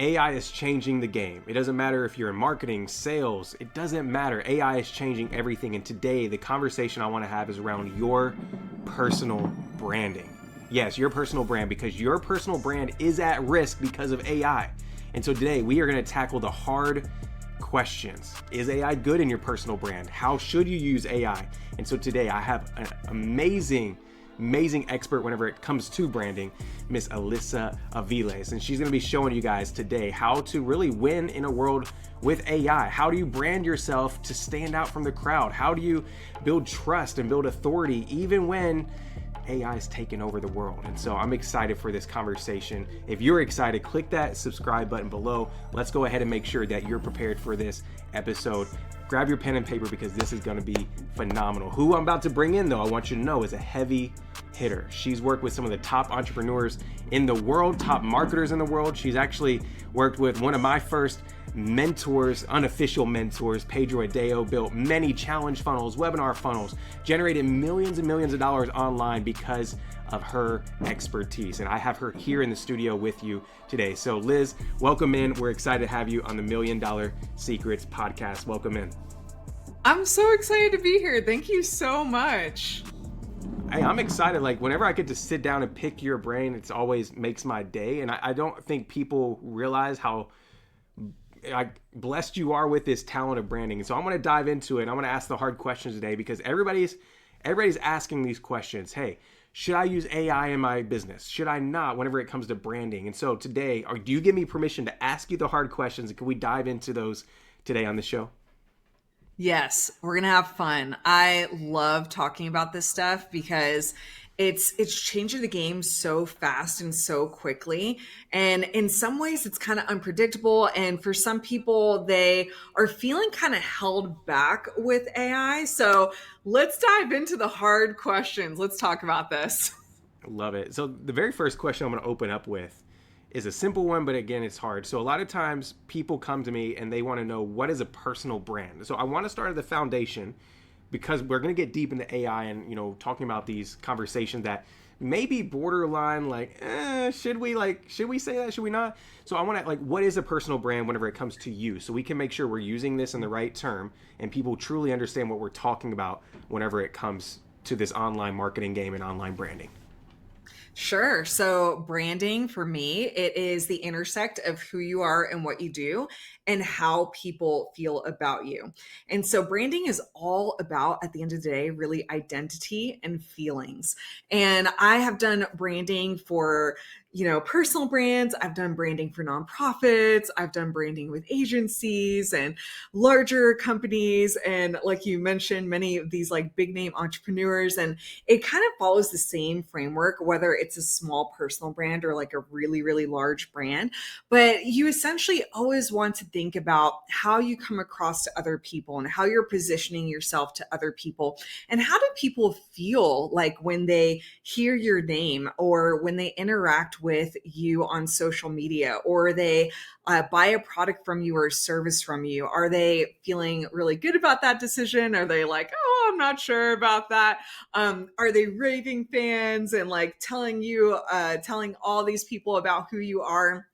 AI is changing the game. It doesn't matter if you're in marketing, sales, it doesn't matter. AI is changing everything. And today, the conversation I want to have is around your personal branding. Yes, your personal brand, because your personal brand is at risk because of AI. And so today, we are going to tackle the hard questions. Is AI good in your personal brand? How should you use AI? And so today, I have an amazing expert whenever it comes to branding, Miss Alyssa Aviles. And she's going to be showing you guys today how to really win in a world with AI. How do you brand yourself to stand out from the crowd? How do you build trust and build authority even when AI is taking over the world? And so I'm excited for this conversation. If you're excited, click that subscribe button below. Let's go ahead and make sure that you're prepared for this episode. Grab your pen and paper because this is going to be phenomenal. Who I'm about to bring in, though, I want you to know is a heavy hitter. She's worked with some of the top entrepreneurs in the world, top marketers in the world. She's actually worked with one of my first mentors, unofficial mentors, Pedro Adeo, built many challenge funnels, webinar funnels, generated millions and millions of dollars online because of her expertise. And I have her here in the studio with you today. So Liz, welcome in. We're excited to have you on the $1 Million Secrets podcast. Welcome in. I'm so excited to be here. Thank you so much. Hey, I'm excited. Like whenever I get to sit down and pick your brain, it's always makes my day. And I don't think people realize how blessed you are with this talent of branding. And so I'm going to dive into it. I'm going to ask the hard questions today because everybody's asking these questions. Hey, should I use AI in my business? Should I not whenever it comes to branding? And so today, do you give me permission to ask you the hard questions? And can we dive into those today on the show? Yes, we're going to have fun. I love talking about this stuff because it's changing the game so fast and so quickly. And in some ways it's kind of unpredictable. And for some people, they are feeling kind of held back with AI. So let's dive into the hard questions. Let's talk about this. I love it. So the very first question I'm going to open up with is a simple one, but again, it's hard. So a lot of times people come to me and they want to know, what is a personal brand? So I want to start at the foundation because we're going to get deep into AI and, talking about these conversations that may be borderline like, should we say that? Should we not? So I want to what is a personal brand whenever it comes to you? So we can make sure we're using this in the right term and people truly understand what we're talking about whenever it comes to this online marketing game and online branding. Sure. So branding for me, it is the intersect of who you are and what you do and how people feel about you. And so branding is all about, at the end of the day, really identity and feelings. And I have done branding for personal brands. I've done branding for nonprofits. I've done branding with agencies and larger companies. And like you mentioned, many of these big name entrepreneurs, and it kind of follows the same framework, whether it's a small personal brand or a really, really large brand. But you essentially always want to think about how you come across to other people and how you're positioning yourself to other people. And how do people feel when they hear your name or when they interact with you on social media, or they buy a product from you or a service from you? Are they feeling really good about that decision? Are they oh, I'm not sure about that? Are they raving fans and telling all these people about who you are?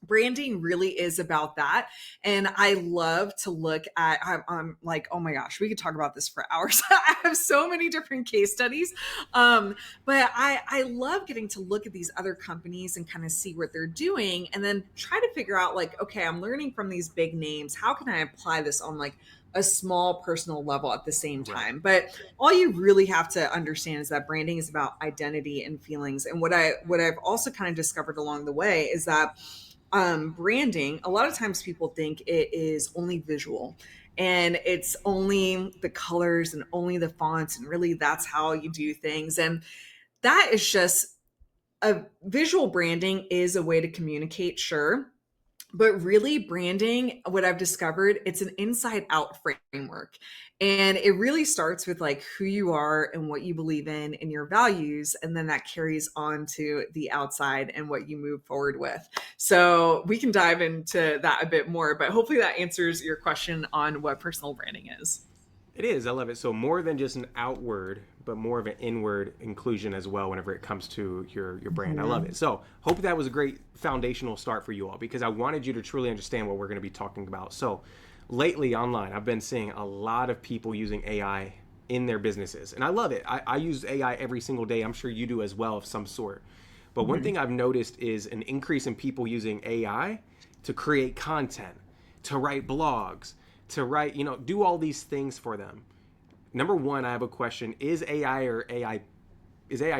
Branding really is about that. And I love to look at, I'm like, oh my gosh, we could talk about this for hours. I have so many different case studies. But I love getting to look at these other companies and kind of see what they're doing and then try to figure out okay, I'm learning from these big names. How can I apply this on a small personal level at the same time? But all you really have to understand is that branding is about identity and feelings. And what I've also kind of discovered along the way is that branding, a lot of times people think it is only visual and it's only the colors and only the fonts, and really that's how you do things. And that is just a visual branding is a way to communicate, sure. But really branding, what I've discovered, it's an inside out framework. And it really starts with who you are and what you believe in and your values. And then that carries on to the outside and what you move forward with. So we can dive into that a bit more, but hopefully that answers your question on what personal branding is. It is. I love it. So more than just an outward but more of an inward inclusion as well whenever it comes to your brand. I love Mhm. it. So hope that was a great foundational start for you all, because I wanted you to truly understand what we're going to be talking about. So lately online, I've been seeing a lot of people using AI in their businesses, and I love it. I use AI every single day. I'm sure you do as well of some sort. But one Mhm. thing I've noticed is an increase in people using AI to create content, to write blogs, to write, do all these things for them. Number one, I have a question: is AI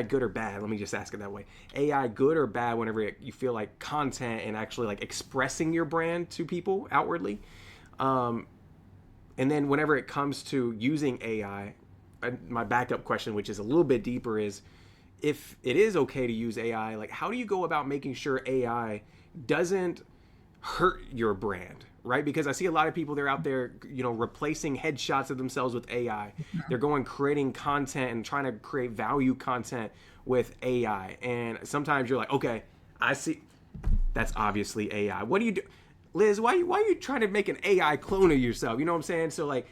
good or bad? Let me just ask it that way. AI good or bad whenever you feel like content and actually like expressing your brand to people outwardly? Um, and then whenever it comes to using AI, my backup question, which is a little bit deeper, is if it is okay to use AI, like how do you go about making sure AI doesn't hurt your brand, right? Because I see a lot of people, they're out there, replacing headshots of themselves with AI. They're going creating content and trying to create value content with AI. And sometimes you're like, okay, I see that's obviously AI. What do you do? Liz, why are you trying to make an AI clone of yourself? You know what I'm saying? So like,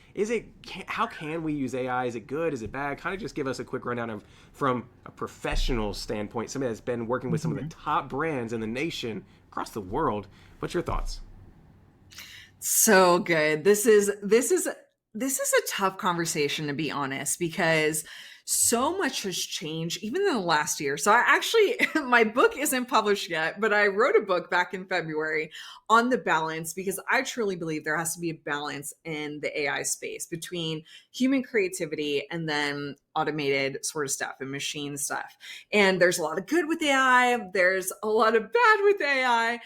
how can we use AI? Is it good? Is it bad? Kind of just give us a quick rundown of from a professional standpoint, somebody that's been working with some of the Mhm. top brands in the nation across the world. What's your thoughts? So good. This is a tough conversation, to be honest, because so much has changed even in the last year. So I actually my book isn't published yet, but I wrote a book back in February on the balance, because I truly believe there has to be a balance in the AI space between human creativity and then automated sort of stuff and machine stuff. And there's a lot of good with AI, there's a lot of bad with AI.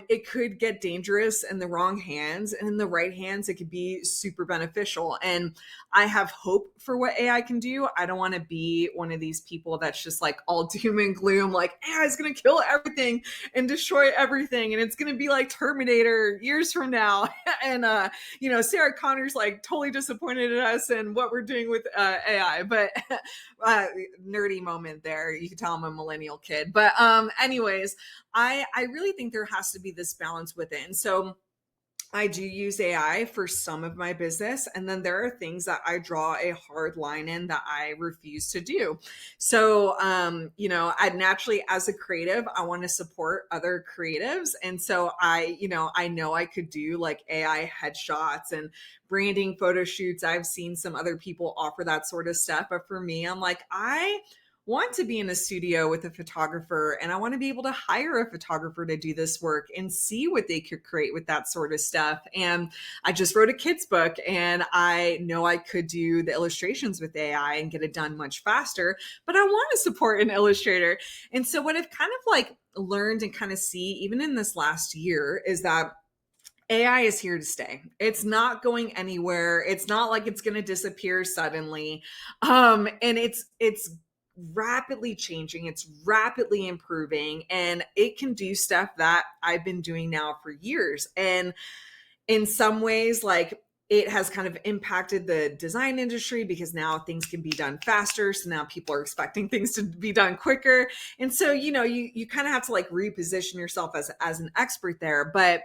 It could get dangerous in the wrong hands, and in the right hands, it could be super beneficial. And I have hope for what AI can do. I don't want to be one of these people that's just like all doom and gloom, like AI is going to kill everything and destroy everything, and it's going to be like Terminator years from now. And Sarah Connor's like totally disappointed in us and what we're doing with AI. But uh, nerdy moment there. You can tell I'm a millennial kid. But anyways, I really think there has to be this balance with it. And so I do use AI for some of my business. And then there are things that I draw a hard line in that I refuse to do. So, I naturally, as a creative, I want to support other creatives. And so I know I could do like AI headshots and branding photo shoots. I've seen some other people offer that sort of stuff. But for me, I'm like, I want to be in a studio with a photographer, and I want to be able to hire a photographer to do this work and see what they could create with that sort of stuff. And I just wrote a kids book, and I know I could do the illustrations with AI and get it done much faster, but I want to support an illustrator. And so what I've kind of like learned and kind of see even in this last year is that AI is here to stay. It's not going anywhere. It's not like it's going to disappear suddenly. And it's rapidly changing. It's rapidly improving, and it can do stuff that I've been doing now for years. And in some ways, like, it has kind of impacted the design industry because now things can be done faster. So now people are expecting things to be done quicker. And so, you kind of have to like reposition yourself as an expert there. But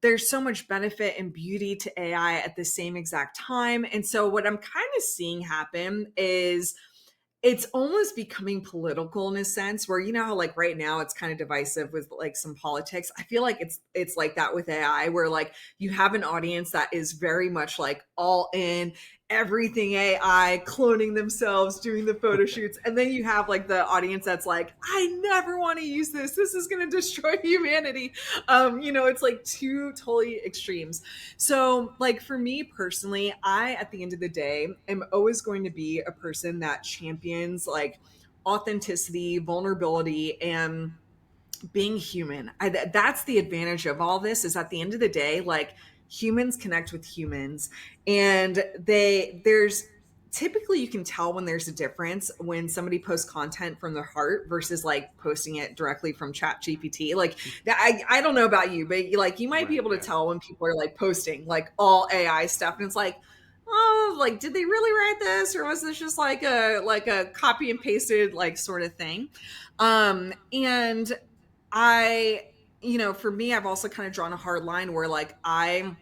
there's so much benefit and beauty to AI at the same exact time. And so what I'm kind of seeing happen is it's almost becoming political in a sense, where how like right now it's kind of divisive with like some politics. I feel like it's like that with AI, where like you have an audience that is very much like all in everything AI, cloning themselves, doing the photo shoots, and then you have like the audience that's like, I never want to use this is going to destroy humanity. It's like two totally extremes. So, like for me personally, I, at the end of the day, am always going to be a person that champions like authenticity, vulnerability, and being human. That's the advantage of all this, is at the end of the day, like humans connect with humans, and there's typically, you can tell when there's a difference when somebody posts content from their heart versus like posting it directly from chat gpt. Like, I don't know about you, but like you might be Right. able to Yeah. tell when people are like posting like all AI stuff, and it's like, oh, like, did they really write this, or was this just like a copy and pasted like sort of thing? And I, for me, I've also kind of drawn a hard line where like I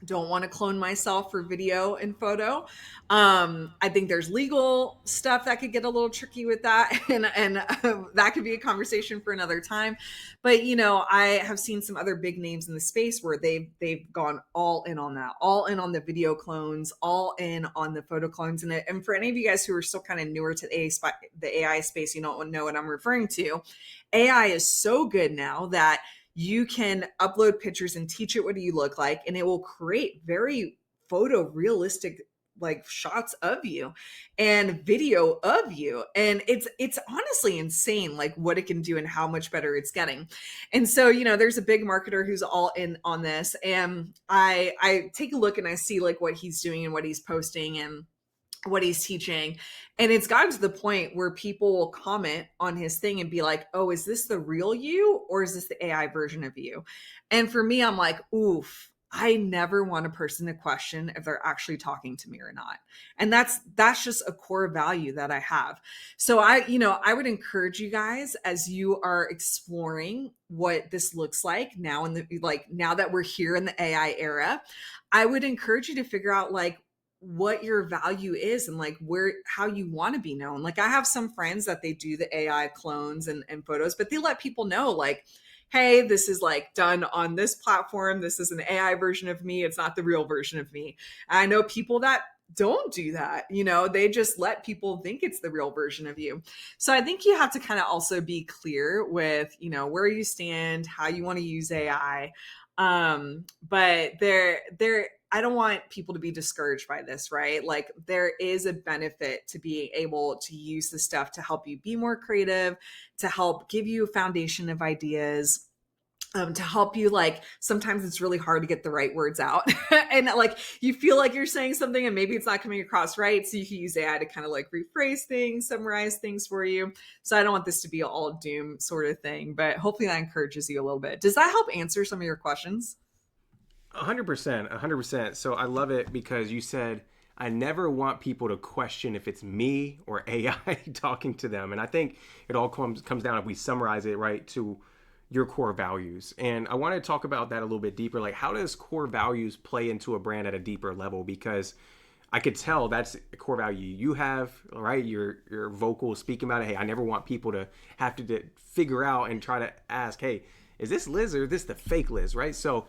don't want to clone myself for video and photo. I think there's legal stuff that could get a little tricky with that, and that could be a conversation for another time. But I have seen some other big names in the space where they've gone all in on that, all in on the video clones, all in on the photo clones. And for any of you guys who are still kind of newer to the AI space, you don't know what I'm referring to. AI is so good now that you can upload pictures and teach it what do you look like, and it will create very photorealistic like shots of you and video of you. And it's honestly insane like what it can do and how much better it's getting. And so there's a big marketer who's all in on this, and I take a look and I see like what he's doing and what he's posting and what he's teaching. And it's gotten to the point where people will comment on his thing and be like, oh, is this the real you or is this the AI version of you? And for me, I'm like, oof, I never want a person to question if they're actually talking to me or not. And that's just a core value that I have. So I would encourage you guys, as you are exploring what this looks like now now that we're here in the AI era, I would encourage you to figure out like what your value is and like how you want to be known. Like I have some friends that they do the AI clones and photos, but they let people know like, hey, this is like done on this platform. This is an AI version of me. It's not the real version of me. And I know people that don't do that. They just let people think it's the real version of you. So I think you have to kind of also be clear with, where you stand, how you want to use AI. But I don't want people to be discouraged by this, right? Like there is a benefit to being able to use this stuff to help you be more creative, to help give you a foundation of ideas, to help you. Like sometimes it's really hard to get the right words out and like you feel like you're saying something and maybe it's not coming across right. So you can use AI to kind of like rephrase things, summarize things for you. So I don't want this to be all doom sort of thing, but hopefully that encourages you a little bit. Does that help answer some of your questions? 100%, 100%. So I love it because you said, I never want people to question if it's me or AI talking to them. And I think it all comes down, if we summarize it right, to your core values. And I want to talk about that a little bit deeper. Like, how does core values play into a brand at a deeper level? Because I could tell that's a core value you have, right? You're vocal speaking about it. Hey, I never want people to have to figure out and try to ask, hey, is this Liz or is this the fake Liz, right? So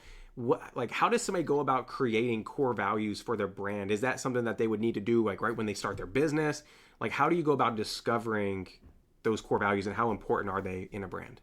how does somebody go about creating core values for their brand? Is that something that they would need to do like right when they start their business? Like, how do you go about discovering those core values and how important are they in a brand?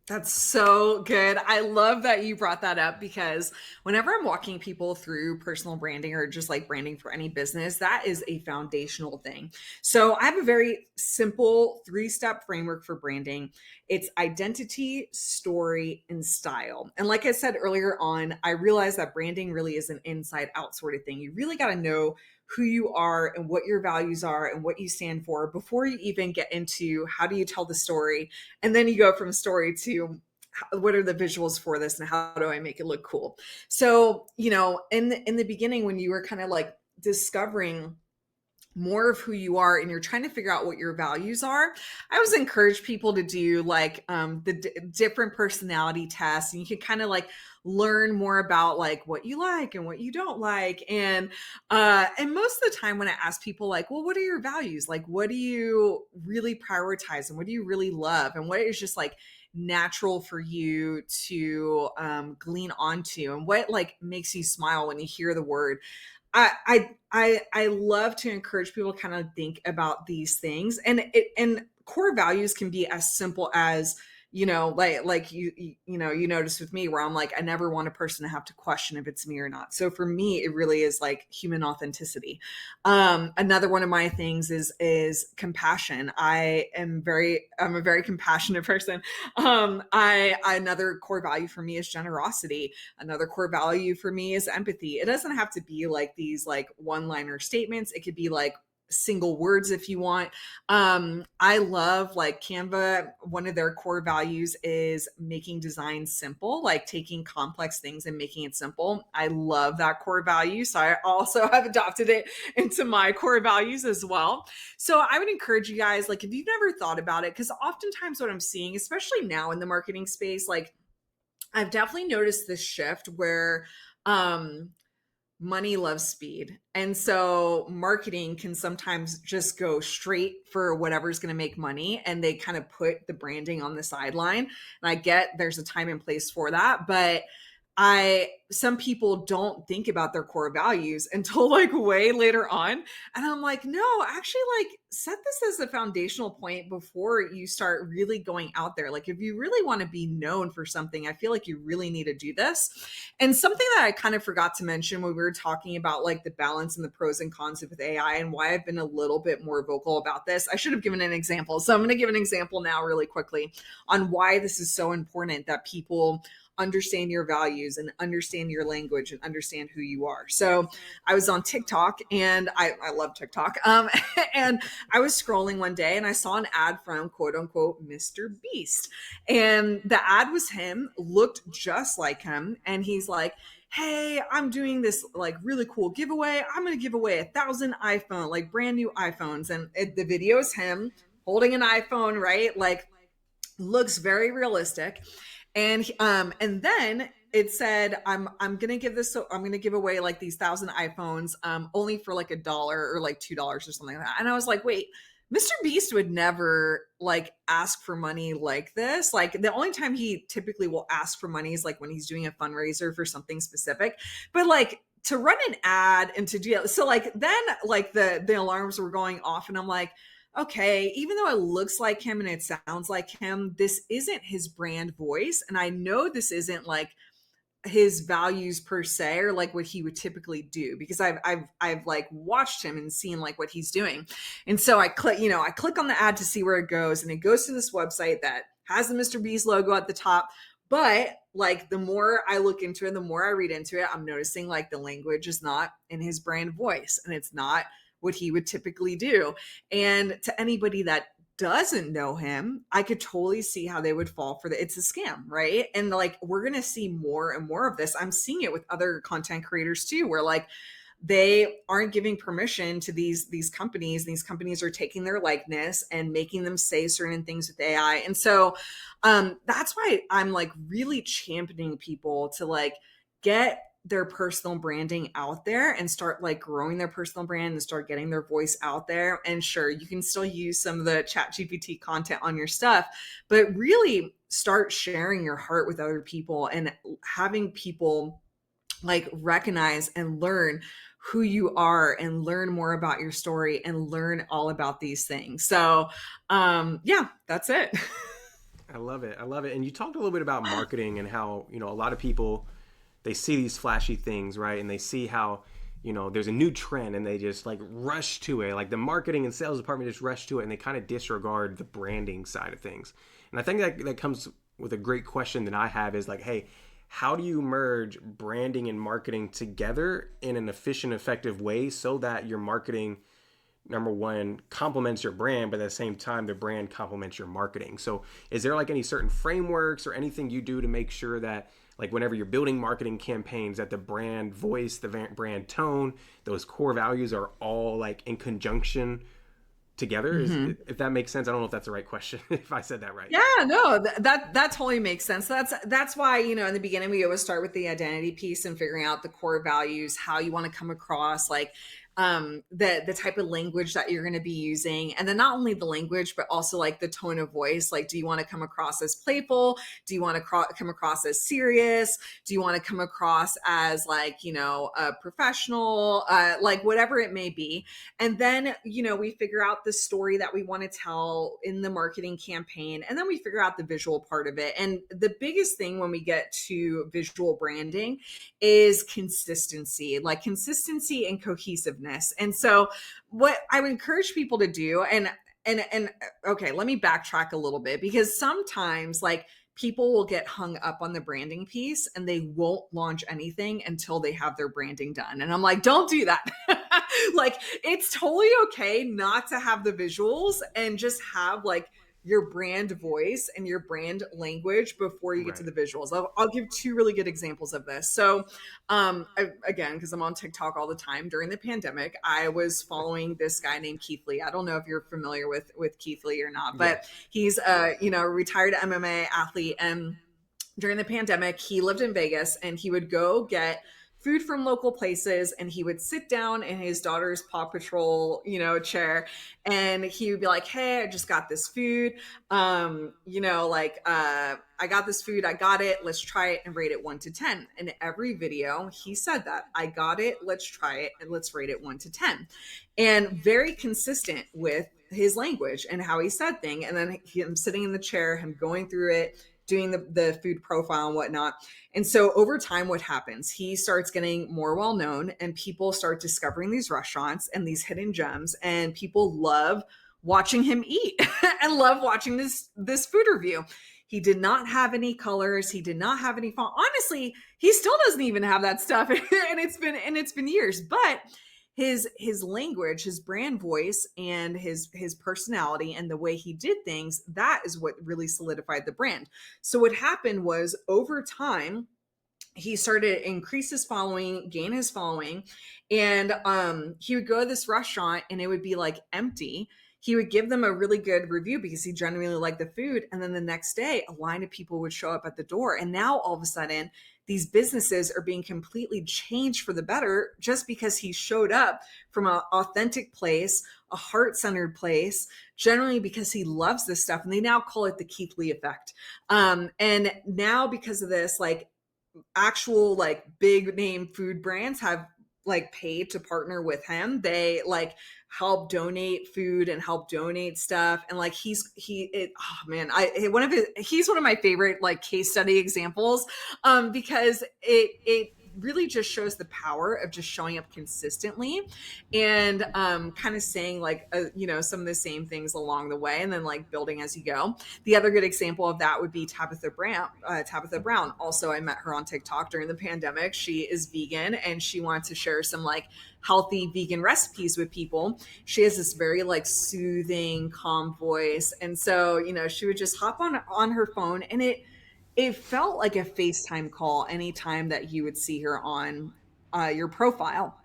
That's so good. I love that you brought that up because whenever I'm walking people through personal branding or just like branding for any business, that is a foundational thing. So I have a very simple 3-step framework for branding. It's identity, story, and style. And like I said earlier on, I realized that branding really is an inside out sort of thing. You really got to know who you are and what your values are and what you stand for before you even get into how do you tell the story. And then you go from story to what are the visuals for this and how do I make it look cool. So in the beginning when you were kind of like discovering more of who you are and you're trying to figure out what your values are, I always encourage people to do like different personality tests, and you can kind of like learn more about like what you like and what you don't like. And most of the time when I ask people like, well, what are your values, like what do you really prioritize and what do you really love and what is just like natural for you to glean onto and what like makes you smile when you hear the word, I love to encourage people to kind of think about these things, and core values can be as simple as like you notice with me where I'm like I never want a person to have to question if it's me or not. So for me it really is like human authenticity. Another one of my things is compassion. I'm a very compassionate person. I Another core value for me is generosity. Another core value for me is empathy. It doesn't have to be like these like one-liner statements. It could be like single words if you want. I love like Canva. One of their core values is making design simple, like taking complex things and making it simple. I love that core value. So I also have adopted it into my core values as well. So I would encourage you guys, like if you've never thought about it, because oftentimes what I'm seeing, especially now in the marketing space, like I've definitely noticed this shift where money loves speed. And so marketing can sometimes just go straight for whatever's going to make money. And they kind of put the branding on the sideline. And I get there's a time and place for that. But some people don't think about their core values until like way later on. And I'm like, no, actually, like set this as a foundational point before you start really going out there. Like if you really want to be known for something, I feel like you really need to do this. And something that I kind of forgot to mention when we were talking about like the balance and the pros and cons with AI and why I've been a little bit more vocal about this, I should have given an example. So I'm going to give an example now really quickly on why this is so important that people understand your values and understand your language and understand who you are. So I was on TikTok and I love TikTok. And I was scrolling one day and I saw an ad from quote unquote Mr. Beast. And the ad was him, looked just like him. And he's like, hey, I'm doing this like really cool giveaway. I'm going to give away 1,000 iPhone, like brand new iPhones. And the video is him holding an iPhone, right? Like looks very realistic. And then it said, I'm gonna give this, so I'm gonna give away like these 1,000 iPhones, only for like $1 or like $2 or something like that. And I was like, wait, Mr. Beast would never like ask for money like this. Like the only time he typically will ask for money is like when he's doing a fundraiser for something specific. But like to run an ad and to do so, like then like the alarms were going off, and I'm like, okay, even though it looks like him and it sounds like him, this isn't his brand voice. And I know this isn't like his values per se or like what he would typically do because I've like watched him and seen like what he's doing. And so I click on the ad to see where it goes, and it goes to this website that has the Mr. Beast logo at the top. But like the more I look into it, the more I read into it, I'm noticing like the language is not in his brand voice and it's not what he would typically do. And to anybody that doesn't know him, I could totally see how they would fall for it's a scam, right? And like we're gonna see more and more of this. I'm seeing it with other content creators too, where like they aren't giving permission to these companies. These companies are taking their likeness and making them say certain things with AI. And so that's why I'm like really championing people to like get their personal branding out there and start like growing their personal brand and start getting their voice out there. And sure, you can still use some of the chat GPT content on your stuff, but really start sharing your heart with other people and having people like recognize and learn who you are and learn more about your story and learn all about these things. So yeah, that's it. I love it. I love it. And you talked a little bit about marketing and how, you know, a lot of people, they see these flashy things, right? And they see how, you know, there's a new trend and they just like rush to it. Like the marketing and sales department just rush to it and they kind of disregard the branding side of things. And I think that comes with a great question that I have is like, hey, how do you merge branding and marketing together in an efficient, effective way so that your marketing, number one, complements your brand, but at the same time, the brand complements your marketing? So is there like any certain frameworks or anything you do to make sure that like whenever you're building marketing campaigns that the brand voice, the brand tone, those core values are all like in conjunction together? If that makes sense. I don't know if that's the right question, if I said that right. Yeah, no, that totally makes sense. That's why, you know, in the beginning we always start with the identity piece and figuring out the core values, how you want to come across, like the type of language that you're going to be using, and then not only the language but also like the tone of voice. Like, do you want to come across as playful? Do you want to come across as serious? Do you want to come across as like, you know, a professional, like whatever it may be? And then, you know, we figure out the story that we want to tell in the marketing campaign, and then we figure out the visual part of it. And the biggest thing when we get to visual branding is consistency, like consistency and cohesiveness. And so what I would encourage people to do, and okay, let me backtrack a little bit, because sometimes like people will get hung up on the branding piece and they won't launch anything until they have their branding done. And I'm like, don't do that. Like, it's totally okay not to have the visuals and just have like your brand voice and your brand language before you get to the visuals. I'll give two really good examples of this. So again, because I'm on TikTok all the time, during the pandemic, I was following this guy named Keith Lee. I don't know if you're familiar with Keith Lee or not, but he's you know, a retired MMA athlete. And during the pandemic, he lived in Vegas and he would go get food from local places, and he would sit down in his daughter's Paw Patrol, chair, and he would be like, "Hey, I just got this food. I got this food, I got it, let's try it and rate it 1 to 10." In every video, he said that, "I got it, let's try it, and let's rate it 1 to 10." And very consistent with his language and how he said things. And then him sitting in the chair, him going through it, doing the food profile and whatnot. And so over time, what happens? He starts getting more well known, and people start discovering these restaurants and these hidden gems, and people love watching him eat and love watching this food review. He did not have any colors. He did not have any font. Honestly, he still doesn't even have that stuff, and it's been years. But his language, his brand voice, and his personality and the way he did things, that is what really solidified the brand. So what happened was, over time, he started to increase his following, gain his following, and he would go to this restaurant and it would be like empty. He would give them a really good review because he genuinely liked the food, and then the next day a line of people would show up at the door, and now all of a sudden these businesses are being completely changed for the better just because he showed up from an authentic place, a heart-centered place, generally because he loves this stuff. And they now call it the Keith Lee effect. And now, because of this, like, actual like big name food brands have like paid to partner with him. They like help donate food and help donate stuff. And like he's one of my favorite like case study examples, because it really just shows the power of just showing up consistently and kind of saying like some of the same things along the way, and then like building as you go. The other good example of that would be Tabitha Brown. Also, I met her on TikTok during the pandemic. She is vegan, and she wanted to share some like healthy vegan recipes with people. She has this very like soothing, calm voice, and so she would just hop on her phone, and it felt like a FaceTime call anytime that you would see her on your profile.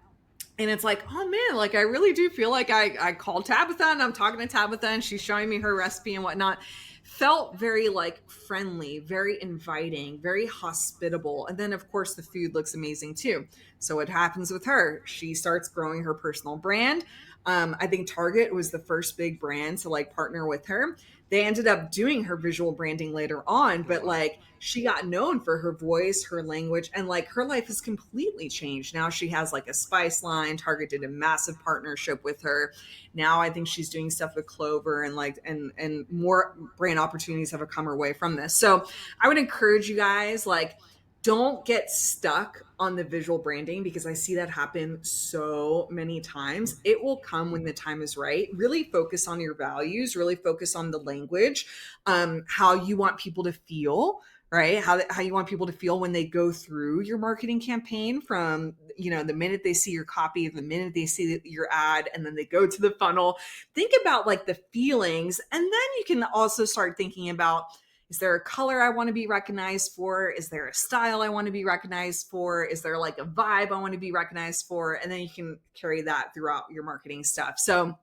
And it's like, oh man, like I really do feel like I called Tabitha and I'm talking to Tabitha and she's showing me her recipe and whatnot. Felt very like friendly, very inviting, very hospitable. And then of course the food looks amazing too. So what happens with her? She starts growing her personal brand. I think Target was the first big brand to like partner with her. They ended up doing her visual branding later on, but like she got known for her voice, her language, and like her life has completely changed. Now she has like a spice line. Target did a massive partnership with her. Now I think she's doing stuff with Clover, and like and more brand opportunities have come her way from this. So I would encourage you guys, like, don't get stuck on the visual branding, because I see that happen so many times. It will come when the time is right. Really focus on your values, really focus on the language, how you want people to feel, right? How you want people to feel when they go through your marketing campaign, from, the minute they see your copy, the minute they see your ad, and then they go to the funnel. Think about like the feelings. And then you can also start thinking about, is there a color I want to be recognized for? Is there a style I want to be recognized for? Is there like a vibe I want to be recognized for? And then you can carry that throughout your marketing stuff. So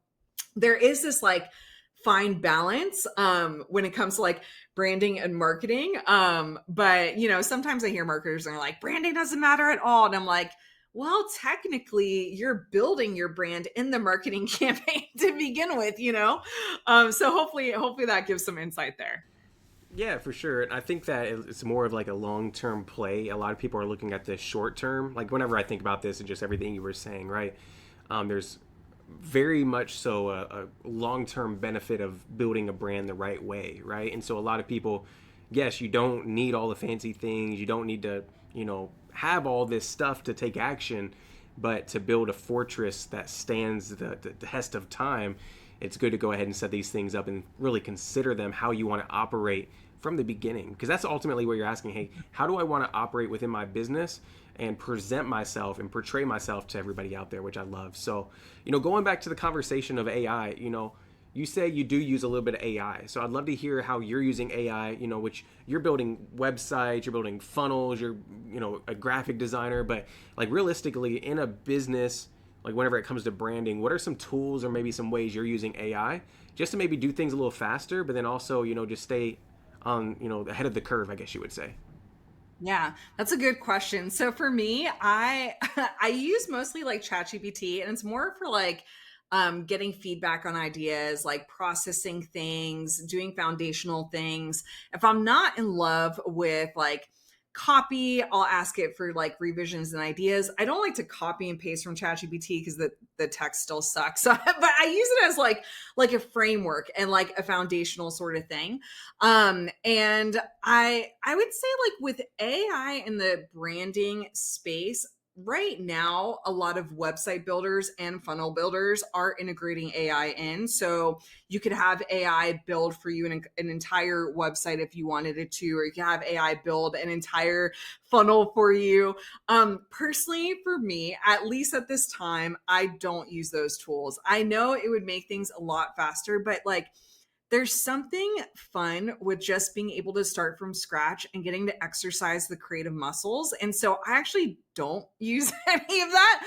there is this like fine balance when it comes to like branding and marketing. But sometimes I hear marketers and they're like, branding doesn't matter at all. And I'm like, well, technically you're building your brand in the marketing campaign to begin with, so hopefully that gives some insight there. Yeah, for sure. And I think that it's more of like a long-term play. A lot of people are looking at the short term. Like whenever I think about this and just everything you were saying, right? There's very much so a long-term benefit of building a brand the right way, right? And so a lot of people, yes, you don't need all the fancy things. You don't need to, have all this stuff to take action, but to build a fortress that stands the test of time, it's good to go ahead and set these things up and really consider them how you want to operate from the beginning, because that's ultimately what you're asking. Hey, how do I want to operate within my business and present myself and portray myself to everybody out there, which I love. So, going back to the conversation of AI, you say you do use a little bit of AI. So I'd love to hear how you're using AI, which you're building websites, you're building funnels, you're, a graphic designer, but like realistically in a business, like whenever it comes to branding, what are some tools or maybe some ways you're using AI just to maybe do things a little faster, but then also, just stay on, ahead of the curve, I guess you would say? Yeah, that's a good question. So for me, I I use mostly like ChatGPT, and it's more for like getting feedback on ideas, like processing things, doing foundational things. If I'm not in love with like copy, I'll ask it for like revisions and ideas. I don't like to copy and paste from ChatGPT because the text still sucks. So, but I use it as like a framework and like a foundational sort of thing. And I would say like with AI in the branding space right now, a lot of website builders and funnel builders are integrating AI in. So you could have AI build for you an entire website if you wanted it to, or you can have AI build an entire funnel for you. Personally, for me, at least at this time, I don't use those tools. I know it would make things a lot faster, but like there's something fun with just being able to start from scratch and getting to exercise the creative muscles. And so I actually don't use any of that.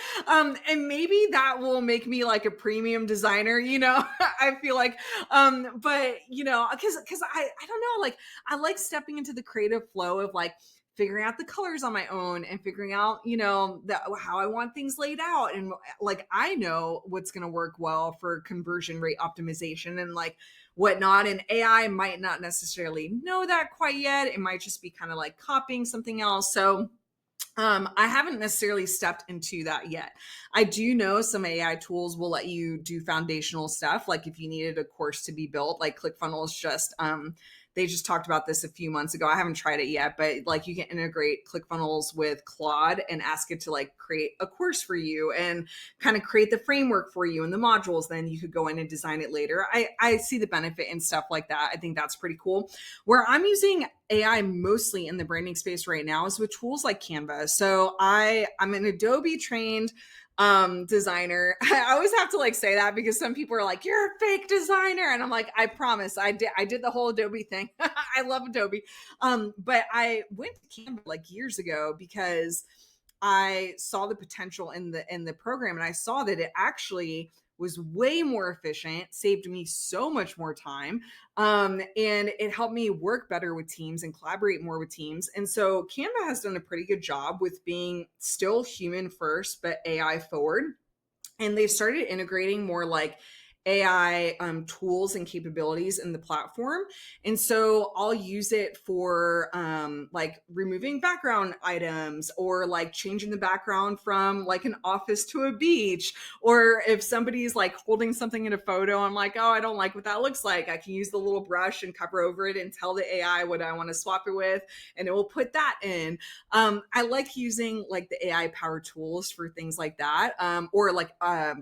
And maybe that will make me like a premium designer, you know. I feel like but you know, because I don't know, like I like stepping into the creative flow of like figuring out the colors on my own and figuring out, you know, how I want things laid out. And like I know what's going to work well for conversion rate optimization and like whatnot. And AI might not necessarily know that quite yet. It might just be kind of like copying something else. So I haven't necessarily stepped into that yet. I do know some AI tools will let you do foundational stuff. Like if you needed a course to be built, like ClickFunnels they just talked about this a few months ago. I haven't tried it yet, but like you can integrate ClickFunnels with Claude and ask it to like create a course for you and kind of create the framework for you and the modules. Then you could go in and design it later. I see the benefit in stuff like that. I think that's pretty cool. Where I'm using AI mostly in the branding space right now is with tools like Canva. So I'm an Adobe trained designer. I always have to like say that because some people are like, you're a fake designer. And I'm like, I promise I did the whole Adobe thing. I love Adobe. But I went to Canva like years ago because I saw the potential in the program, and I saw that it actually was way more efficient, saved me so much more time, and it helped me work better with teams and collaborate more with teams. And so Canva has done a pretty good job with being still human first, but AI forward. And they've started integrating more like AI tools and capabilities in the platform. And so I'll use it for like removing background items or like changing the background from like an office to a beach. Or if somebody's like holding something in a photo, I'm like, oh, I don't like what that looks like. I can use the little brush and cover over it and tell the AI what I want to swap it with, and it will put that in. I like using like the AI powered tools for things like that. Or like,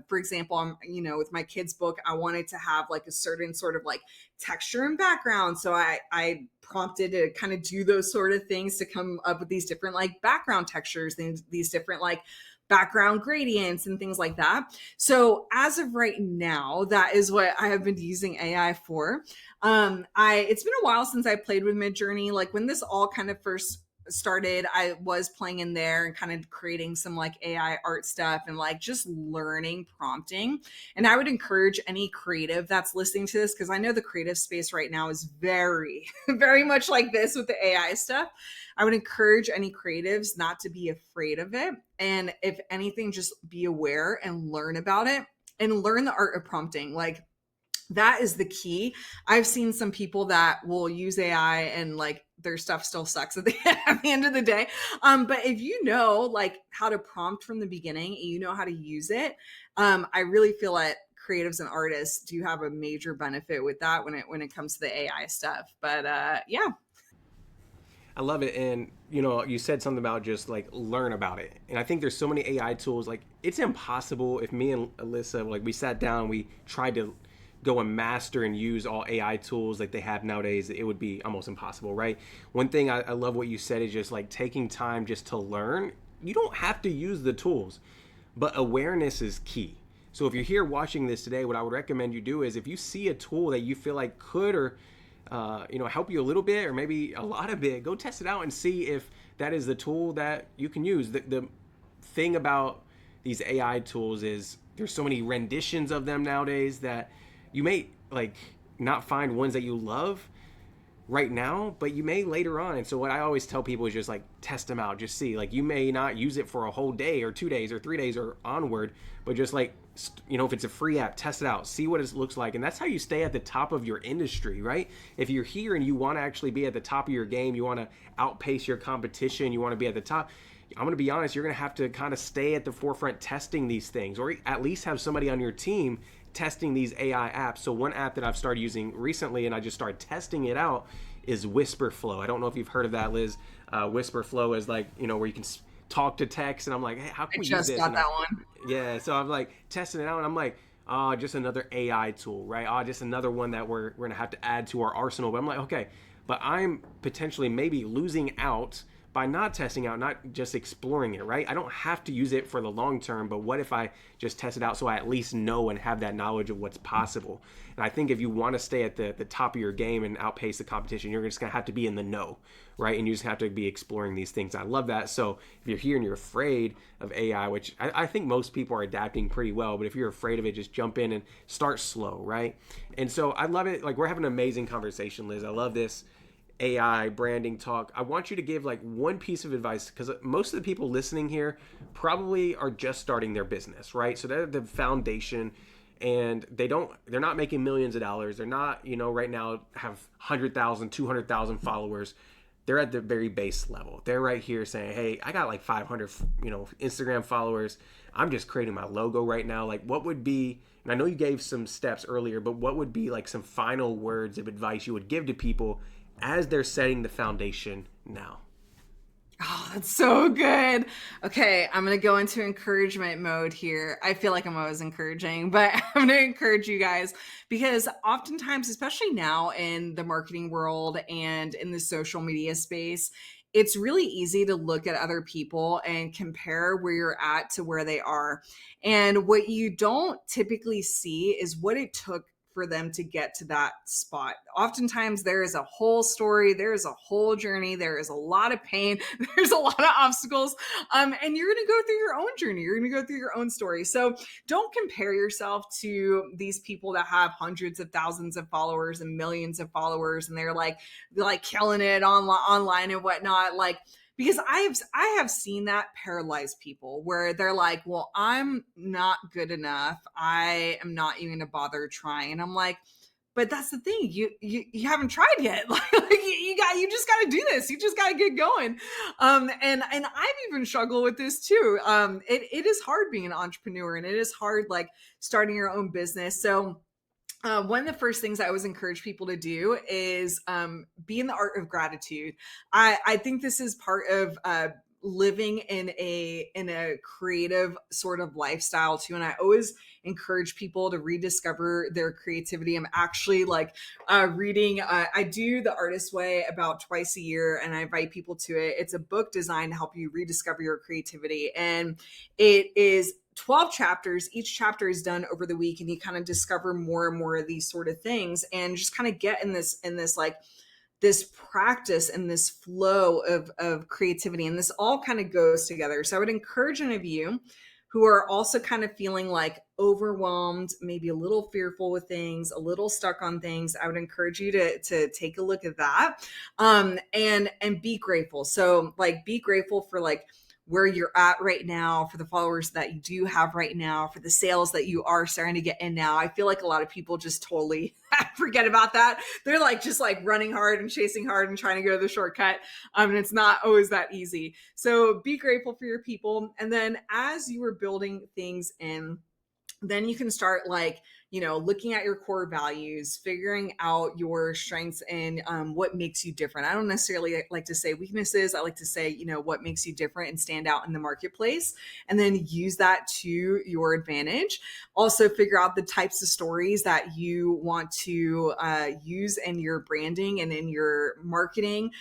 for example, I'm, you know, with my kids' book, I wanted to have like a certain sort of like texture and background. So I prompted to kind of do those sort of things to come up with these different like background textures, these different like background gradients and things like that. So as of right now, that is what I have been using AI for. It's been a while since I played with Midjourney. Like when this all kind of first started, I was playing in there and kind of creating some like AI art stuff and like just learning prompting. And I would encourage any creative that's listening to this, because I know the creative space right now is very, very much like this with the AI stuff. I would encourage any creatives not to be afraid of it. And if anything, just be aware and learn about it and learn the art of prompting. Like that is the key. I've seen some people that will use AI and like their stuff still sucks at at the end of the day. But if you know like how to prompt from the beginning, and you know how to use it, I really feel that creatives and artists do have a major benefit with that when it comes to the AI stuff. But yeah. I love it. And, you know, you said something about just like learn about it. And I think there's so many AI tools. Like, it's impossible if me and Alyssa, like, we sat down, we tried to go and master and use all AI tools like they have nowadays, it would be almost impossible, right? One thing I love what you said is just like taking time just to learn. You don't have to use the tools, but awareness is key. So if you're here watching this today, what I would recommend you do is if you see a tool that you feel like could or help you a little bit or maybe a lot of bit, go test it out and see if that is the tool that you can use. The thing about these AI tools is there's so many renditions of them nowadays that you may like not find ones that you love, right now, but you may later on. And so what I always tell people is just like test them out, just see. Like you may not use it for a whole day or 2 days or 3 days or onward, but just like if it's a free app, test it out, see what it looks like, and that's how you stay at the top of your industry, right? If you're here and you want to actually be at the top of your game, you want to outpace your competition, you want to be at the top. I'm going to be honest, you're going to have to kind of stay at the forefront testing these things, or at least have somebody on your team testing these AI apps. So one app that I've started using recently, and I just started testing it out, is Whisper Flow. I don't know if you've heard of that, Liz. Whisper Flow is like, where you can talk to text, and I'm like, hey, how I can we use just this? got And that one. yeah, so I'm like testing it out, and I'm like, oh, just another AI tool, right? Oh, just another one that we're gonna have to add to our arsenal. But I'm like, okay, but I'm potentially maybe losing out by not testing out, not just exploring it, right? I don't have to use it for the long term, but what if I just test it out so I at least know and have that knowledge of what's possible? And I think if you want to stay at the top of your game and outpace the competition, you're just gonna have to be in the know, right? And you just have to be exploring these things. I love that. So if you're here and you're afraid of AI, which I think most people are adapting pretty well, but if you're afraid of it, just jump in and start slow, right? And so I love it. Like, we're having an amazing conversation, Liz. I love this AI branding talk. I want you to give like one piece of advice, because most of the people listening here probably are just starting their business, right? So they're the foundation, and they're not making millions of dollars. They're not, right now have 100,000, 200,000 followers. They're at the very base level. They're right here saying, hey, I got like 500, Instagram followers. I'm just creating my logo right now. Like, what would be, and I know you gave some steps earlier, but what would be like some final words of advice you would give to people as they're setting the foundation now? Oh, that's so good. Okay, I'm going to go into encouragement mode here. I feel like I'm always encouraging, but I'm going to encourage you guys, because oftentimes, especially now in the marketing world and in the social media space, it's really easy to look at other people and compare where you're at to where they are. And what you don't typically see is what it took for them to get to that spot. Oftentimes, there is a whole story, there is a whole journey, there is a lot of pain, there's a lot of obstacles, and you're going to go through your own journey. You're going to go through your own story. So don't compare yourself to these people that have hundreds of thousands of followers and millions of followers, and they're like killing it online and whatnot. Like, because I have seen that paralyze people, where they're like, well, I'm not good enough, I am not even gonna bother trying. And I'm like, but that's the thing, you haven't tried yet. Like, you just got to do this, you just got to get going. And I've even struggled with this too. It is hard being an entrepreneur, and it is hard like starting your own business. So one of the first things I always encourage people to do is be in the art of gratitude. I think this is part of living in a creative sort of lifestyle too. And I always encourage people to rediscover their creativity. I'm actually like reading. I do The Artist Way about twice a year, and I invite people to it. It's a book designed to help you rediscover your creativity, and it is 12 chapters. Each chapter is done over the week, and you kind of discover more and more of these sort of things, and just kind of get in this like this practice and this flow of creativity. And this all kind of goes together. So I would encourage any of you who are also kind of feeling like overwhelmed, maybe a little fearful with things, a little stuck on things, I would encourage you to take a look at that, and be grateful. So like, be grateful for like where you're at right now, for the followers that you do have right now, for the sales that you are starting to get in now. I feel like a lot of people just totally forget about that. They're like just like running hard and chasing hard and trying to go the shortcut. And it's not always that easy. So be grateful for your people. And then as you are building things in, then you can start like, looking at your core values, figuring out your strengths, and what makes you different. I don't necessarily like to say weaknesses. I like to say, what makes you different and stand out in the marketplace, and then use that to your advantage. Also figure out the types of stories that you want to use in your branding and in your marketing.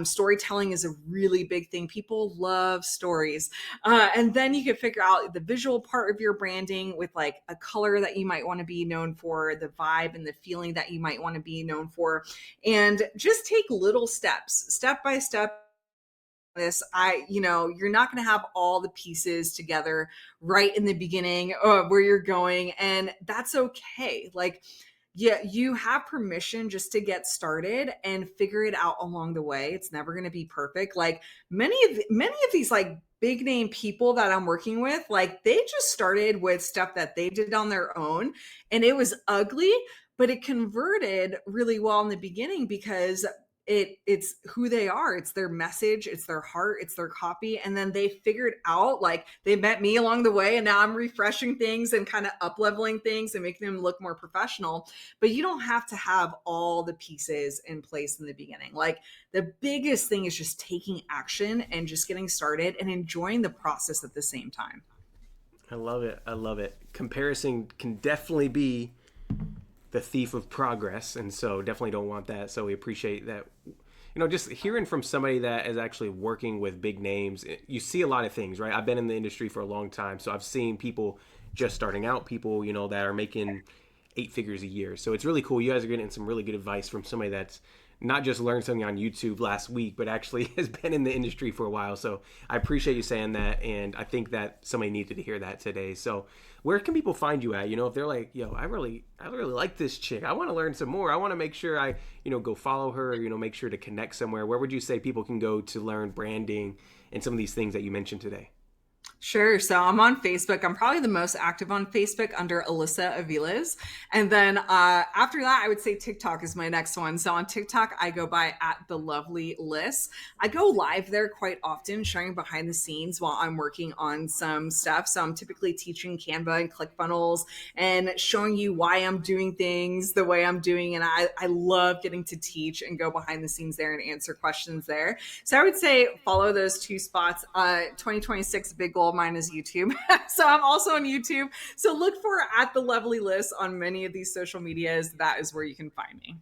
Storytelling is a really big thing. People love stories. And then you can figure out the visual part of your branding with like a color that you might want to be known for, the vibe and the feeling that you might want to be known for, and just take little steps, step by step. This, you're not going to have all the pieces together right in the beginning where you're going, and that's okay. Like, yeah, you have permission just to get started and figure it out along the way. It's never going to be perfect. Like many of these like big name people that I'm working with, like they just started with stuff that they did on their own and it was ugly, but it converted really well in the beginning because it's who they are, it's their message, it's their heart, it's their copy, and then they figured out, like they met me along the way and now I'm refreshing things and kind of up leveling things and making them look more professional. But you don't have to have all the pieces in place in the beginning. Like the biggest thing is just taking action and just getting started and enjoying the process at the same time. I love it. I love it. Comparison can definitely be the thief of progress, and so definitely don't want that. So we appreciate that. Just hearing from somebody that is actually working with big names, you see a lot of things, right? I've been in the industry for a long time, so I've seen people just starting out, people that are making 8 figures a year. So it's really cool. You guys are getting some really good advice from somebody that's not just learned something on YouTube last week, but actually has been in the industry for a while. So I appreciate you saying that, and I think that somebody needed to hear that today. So where can people find you at? If they're like, yo, I really like this chick, I want to learn some more, I want to make sure I go follow her, or make sure to connect somewhere. Where would you say people can go to learn branding and some of these things that you mentioned today? Sure. So I'm on Facebook. I'm probably the most active on Facebook under Alyssa Aviles. And then after that, I would say TikTok is my next one. So on TikTok, I go by at the lovely Liz. I go live there quite often, sharing behind the scenes while I'm working on some stuff. So I'm typically teaching Canva and ClickFunnels and showing you why I'm doing things the way I'm doing. And I love getting to teach and go behind the scenes there and answer questions there. So I would say follow those two spots. 2026 big goal of mine is YouTube. So I'm also on YouTube. So look for at the lovely Liz on many of these social medias. That is where you can find me.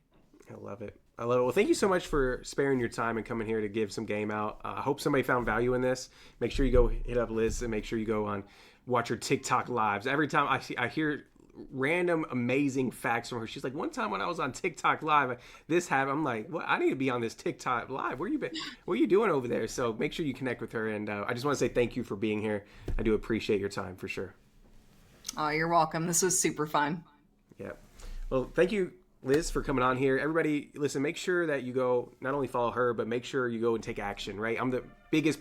I love it. I love it. Well, thank you so much for sparing your time and coming here to give some game out. I hope somebody found value in this. Make sure you go hit up Liz and make sure you go on, watch her TikTok lives. Every time I hear random amazing facts from her. She's like, one time when I was on TikTok live, this happened. I'm like, what? I need to be on this TikTok live. Where you been? What are you doing over there? So make sure you connect with her. And I just want to say thank you for being here. I do appreciate your time for sure. Oh, you're welcome. This was super fun. Yeah. Well, thank you, Liz, for coming on here. Everybody, listen, make sure that you go not only follow her, but make sure you go and take action, right? I'm the biggest,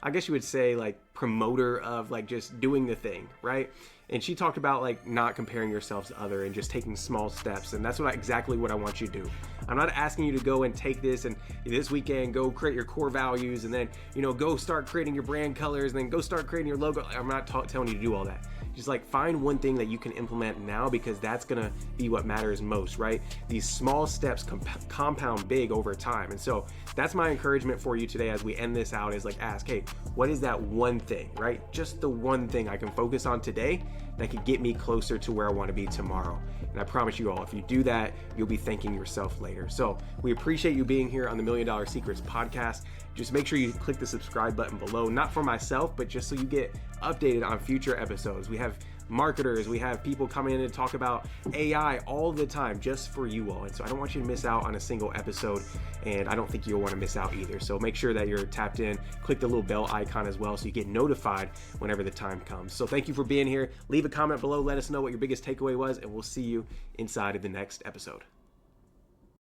I guess you would say, like, promoter of like just doing the thing, right? And she talked about like not comparing yourself to other and just taking small steps. And that's exactly what I want you to do. I'm not asking you to go and take this and this weekend go create your core values and then, go start creating your brand colors and then go start creating your logo. I'm not telling you to do all that. Just like find one thing that you can implement now, because that's gonna be what matters most, right? These small steps compound big over time. And so that's my encouragement for you today as we end this out, is like ask, hey, what is that one thing, right? Just the one thing I can focus on today that could get me closer to where I want to be tomorrow. And I promise you all, if you do that, you'll be thanking yourself later. So we appreciate you being here on the $1 Million Secrets podcast. Just make sure you click the subscribe button below, not for myself, but just so you get updated on future episodes. We have marketers, we have people coming in and talk about AI all the time just for you all. And so I don't want you to miss out on a single episode, and I don't think you'll want to miss out either. So make sure that you're tapped in, click the little bell icon as well so you get notified whenever the time comes. So thank you for being here. Leave a comment below, let us know what your biggest takeaway was, and we'll see you inside of the next episode.